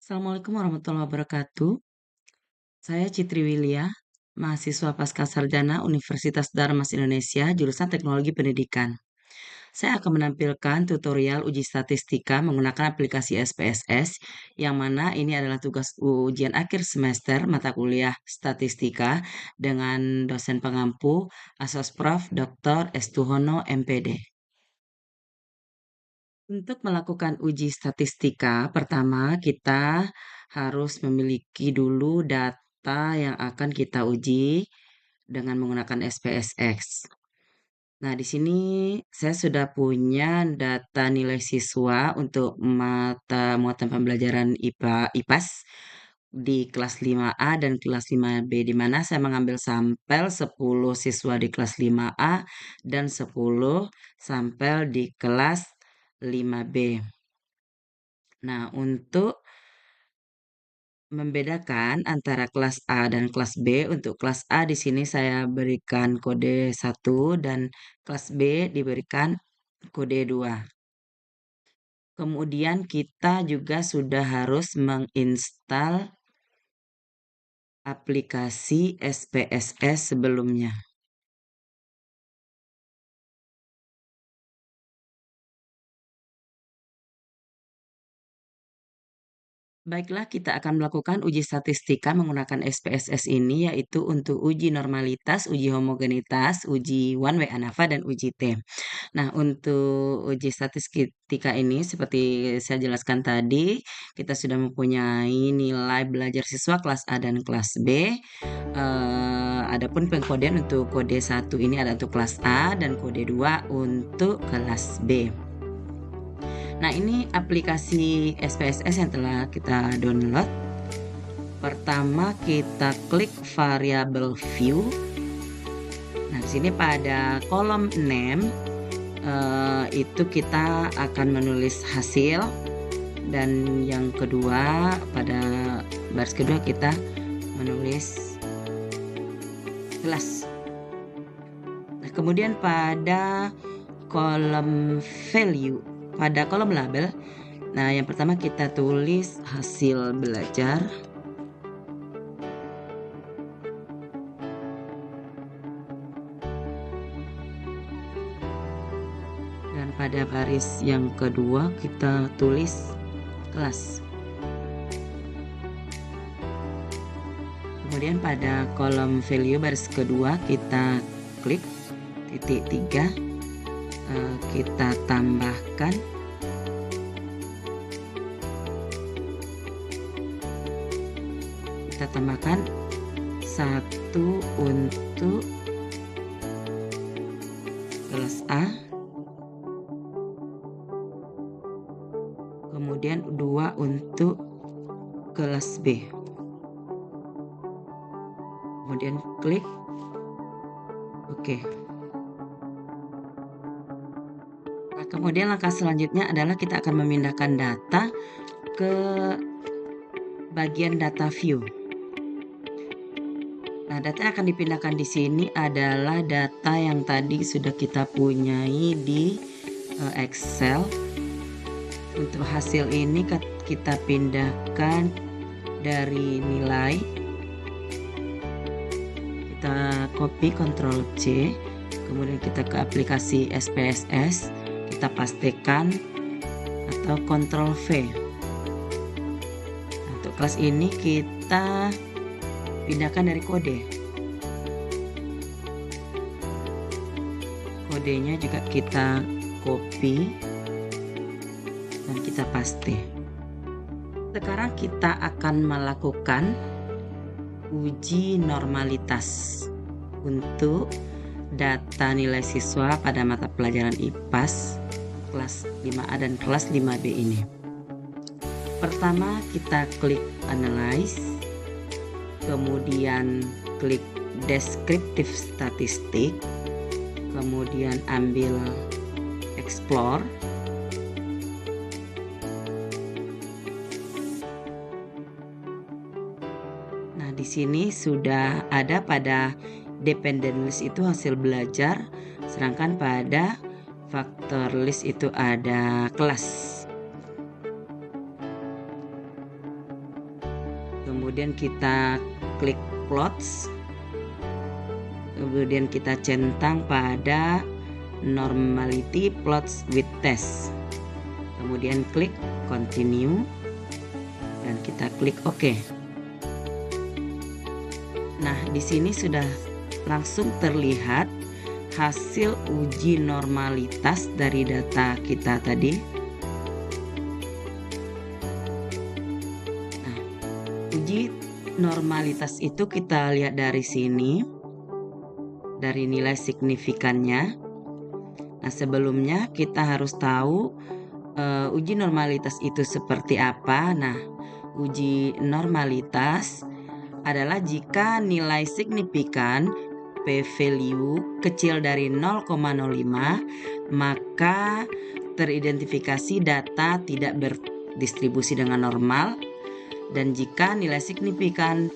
Assalamualaikum warahmatullahi wabarakatuh. Saya Citri Wilia, mahasiswa Pascasarjana Universitas Darmas Indonesia, jurusan Teknologi Pendidikan. Saya akan menampilkan tutorial uji statistika menggunakan aplikasi SPSS, yang mana ini adalah tugas ujian akhir semester mata kuliah statistika dengan dosen pengampu Asosprof Dr. Estuhono MPD. Untuk melakukan uji statistika, pertama kita harus memiliki dulu data yang akan kita uji dengan menggunakan SPSX. Nah, di sini saya sudah punya data nilai siswa untuk mata muatan pembelajaran IPA, IPAS di kelas 5A dan kelas 5B, di mana saya mengambil sampel 10 siswa di kelas 5A dan 10 sampel di kelas 5B. Nah, untuk membedakan antara kelas A dan kelas B, untuk kelas A di sini saya berikan kode 1 dan kelas B diberikan kode 2. Kemudian kita juga sudah harus menginstal aplikasi SPSS sebelumnya. Baiklah, kita akan melakukan uji statistika menggunakan SPSS ini, yaitu untuk uji normalitas, uji homogenitas, uji one way ANAVA, dan uji T. Nah, untuk uji statistika ini, seperti saya jelaskan tadi, kita sudah mempunyai nilai belajar siswa kelas A dan kelas B. Adapun pengkodean untuk kode 1 ini ada untuk kelas A dan kode 2 untuk kelas B. Nah, ini aplikasi SPSS yang telah kita download. Pertama kita klik variable view. Nah, di sini pada kolom name itu kita akan menulis hasil, dan yang kedua pada baris kedua kita menulis kelas. Nah, kemudian pada kolom value, pada kolom label, nah yang pertama kita tulis hasil belajar. Dan pada baris yang kedua kita tulis kelas. Kemudian pada kolom value baris kedua kita klik titik 3, kita tambahkan satu untuk kelas A, kemudian 2 untuk kelas B. Kemudian klik OK. Nah, kemudian langkah selanjutnya adalah kita akan memindahkan data ke bagian data view. Nah, data yang akan dipindahkan di sini adalah data yang tadi sudah kita punyai di Excel. Untuk hasil ini kita pindahkan dari nilai, kita copy Ctrl C, kemudian kita ke aplikasi SPSS, kita pastikan atau Ctrl V. Nah, untuk kelas ini kita pindahkan dari kode. Kodenya juga kita copy dan kita paste. Sekarang kita akan melakukan uji normalitas untuk data nilai siswa pada mata pelajaran IPAS kelas 5A dan kelas 5B ini. Pertama kita klik analyze, kemudian klik descriptive statistik, kemudian ambil explore. Nah, di sini sudah ada pada dependent list itu hasil belajar, sedangkan pada factor list itu ada kelas. Kemudian kita klik plots, kemudian kita centang pada normality plots with test, kemudian klik continue dan kita klik OK. Nah, di sini sudah langsung terlihat hasil uji normalitas dari data kita tadi. Nah, uji normalitas itu kita lihat dari sini, dari nilai signifikannya. Nah, sebelumnya kita harus tahu uji normalitas itu seperti apa. Nah, uji normalitas adalah jika nilai signifikan p-value kecil dari 0,05, maka teridentifikasi data tidak berdistribusi dengan normal. Dan jika nilai signifikan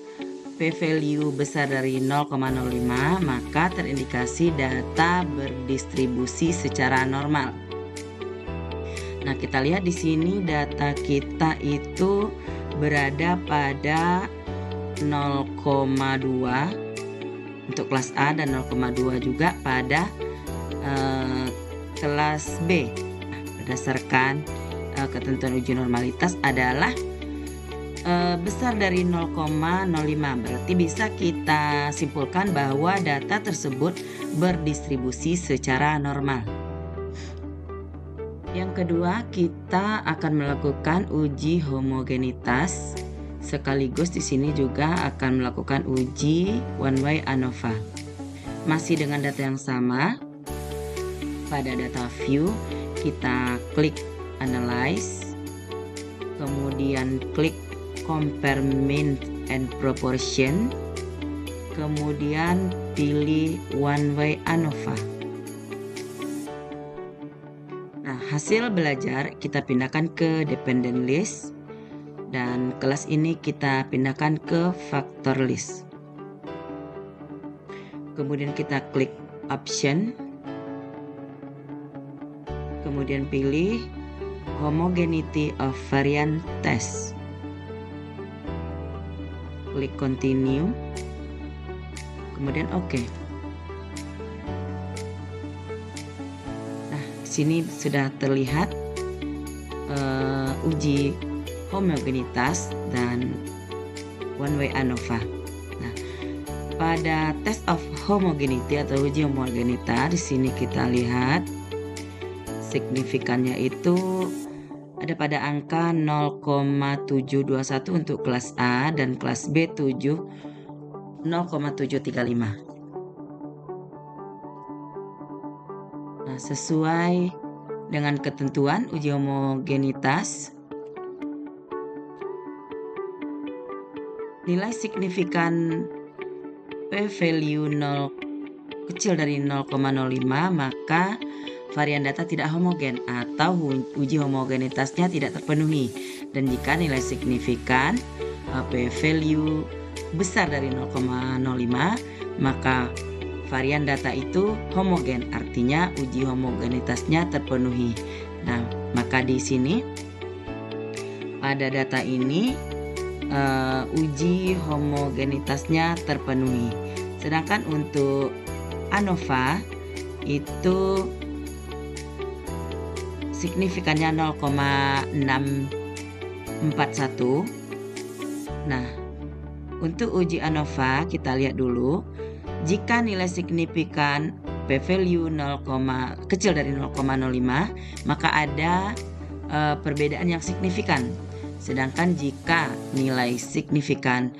p-value besar dari 0,05, maka terindikasi data berdistribusi secara normal. Nah, kita lihat di sini data kita itu berada pada 0,2 untuk kelas A dan 0,2 juga pada kelas B. Nah, berdasarkan ketentuan uji normalitas adalah besar dari 0,05, berarti bisa kita simpulkan bahwa data tersebut berdistribusi secara normal. Yang kedua, kita akan melakukan uji homogenitas, sekaligus di sini juga akan melakukan uji one way ANOVA. Masih dengan data yang sama, pada data view kita klik analyze, kemudian klik compare mean and proportion, kemudian pilih one way ANOVA. Nah, hasil belajar kita pindahkan ke dependent list, dan kelas ini kita pindahkan ke factor list. Kemudian kita klik option, kemudian pilih homogeneity of variant test. Klik continue, kemudian OK. Nah, di sini sudah terlihat uji homogenitas dan one way ANOVA. Nah, pada test of homogeneity atau uji homogenitas, di sini kita lihat signifikannya itu ada pada angka 0,721 untuk kelas A dan kelas B 0,735. Nah, sesuai dengan ketentuan uji homogenitas, nilai signifikan p-value kecil dari 0,05, maka varian data tidak homogen atau uji homogenitasnya tidak terpenuhi. Dan jika nilai signifikan p-value besar dari 0,05, maka varian data itu homogen, artinya uji homogenitasnya terpenuhi. Nah, maka di sini pada data ini uji homogenitasnya terpenuhi. Sedangkan untuk ANOVA itu signifikannya 0,641. Nah, untuk uji ANOVA kita lihat dulu. Jika nilai signifikan p-value kecil dari 0,05, maka ada perbedaan yang signifikan. Sedangkan jika nilai signifikan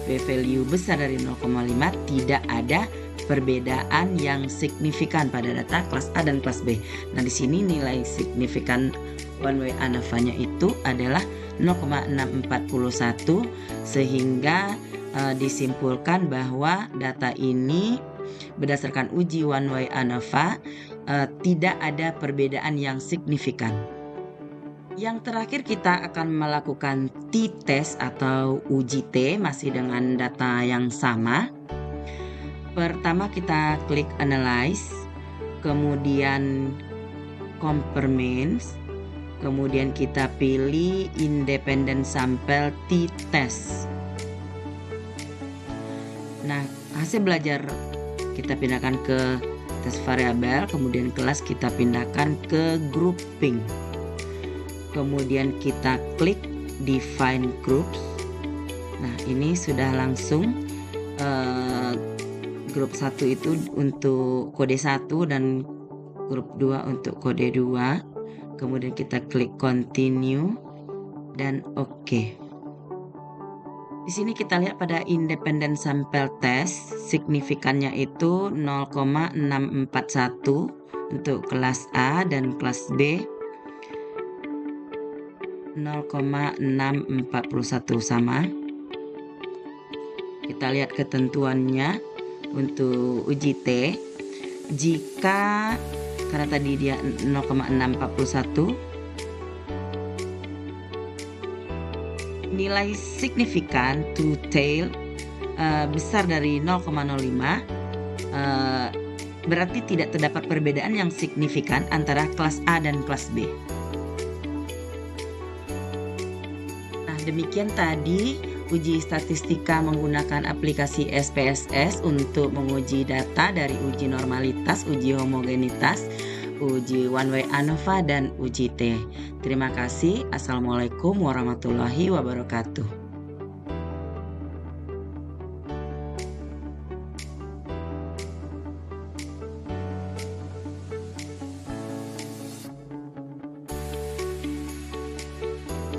p-value besar dari 0,5, tidak ada perbedaan yang signifikan pada data kelas A dan kelas B. Nah, di sini nilai signifikan one way ANOVA-nya itu adalah 0,641, sehingga disimpulkan bahwa data ini berdasarkan uji one way ANOVA tidak ada perbedaan yang signifikan. Yang terakhir kita akan melakukan t-test atau uji T masih dengan data yang sama. Pertama kita klik analyze, kemudian compare means, kemudian kita pilih independent sample t-test. Nah, hasil belajar kita pindahkan ke tes variabel, kemudian kelas kita pindahkan ke grouping. Kemudian kita klik define groups. Nah, ini sudah langsung grup 1 itu untuk kode 1 dan grup 2 untuk kode 2. Kemudian kita klik continue dan oke. Di sini kita lihat pada independent sample test, signifikannya itu 0,641 untuk kelas A dan kelas B 0,641 sama. Kita lihat ketentuannya untuk uji T. Jika karena tadi dia 0,641, nilai signifikan to tail besar dari 0,05, berarti tidak terdapat perbedaan yang signifikan antara kelas A dan kelas B. Nah, demikian tadi uji statistika menggunakan aplikasi SPSS untuk menguji data dari uji normalitas, uji homogenitas, uji one way ANOVA, dan uji T. Terima kasih. Assalamualaikum warahmatullahi wabarakatuh.